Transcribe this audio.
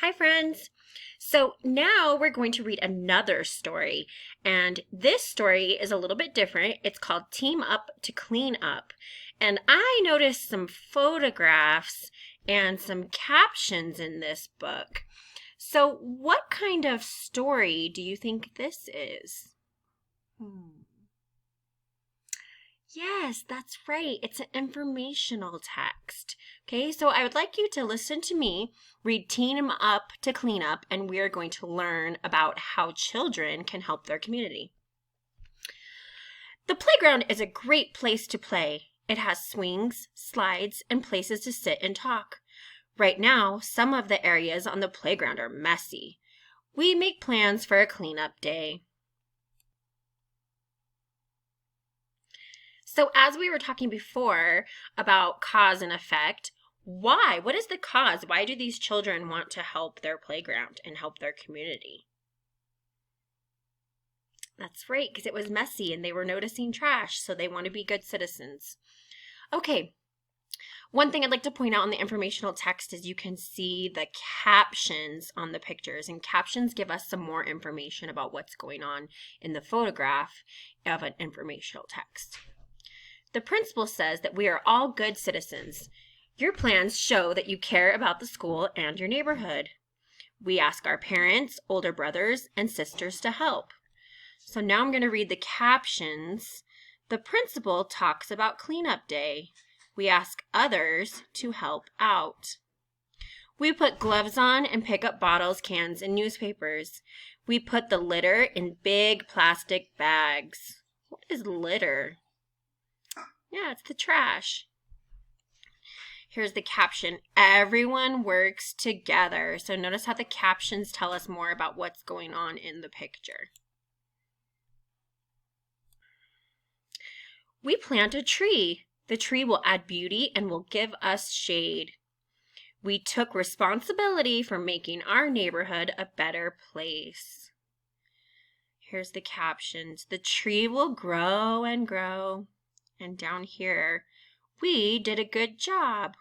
Hi, friends. So now we're going to read another story. And this story is a little bit different. It's called Team Up to Clean Up. And I noticed some photographs and some captions in this book. So, what kind of story do you think this is? Hmm. Yes, that's right. It's an informational text. Okay, so I would like you to listen to me read Team Up to Clean Up, and we are going to learn about how children can help their community. The playground is a great place to play. It has swings, slides, and places to sit and talk. Right now, some of the areas on the playground are messy. We make plans for a cleanup day. So, as we were talking before about cause and effect, why? What is the cause? Why do these children want to help their playground and help their community? That's right, because it was messy and they were noticing trash, so they want to be good citizens. Okay, one thing I'd like to point out in the informational text is you can see the captions on the pictures, and captions give us some more information about what's going on in the photograph of an informational text. The principal says that we are all good citizens. Your plans show that you care about the school and your neighborhood. We ask our parents, older brothers, and sisters to help. So now I'm going to read the captions. The principal talks about cleanup day. We ask others to help out. We put gloves on and pick up bottles, cans, and newspapers. We put the litter in big plastic bags. What is litter? Yeah, it's the trash. Here's the caption. Everyone works together. So notice how the captions tell us more about what's going on in the picture. We plant a tree. The tree will add beauty and will give us shade. We took responsibility for making our neighborhood a better place. Here's the captions. The tree will grow and grow. And down here, we did a good job.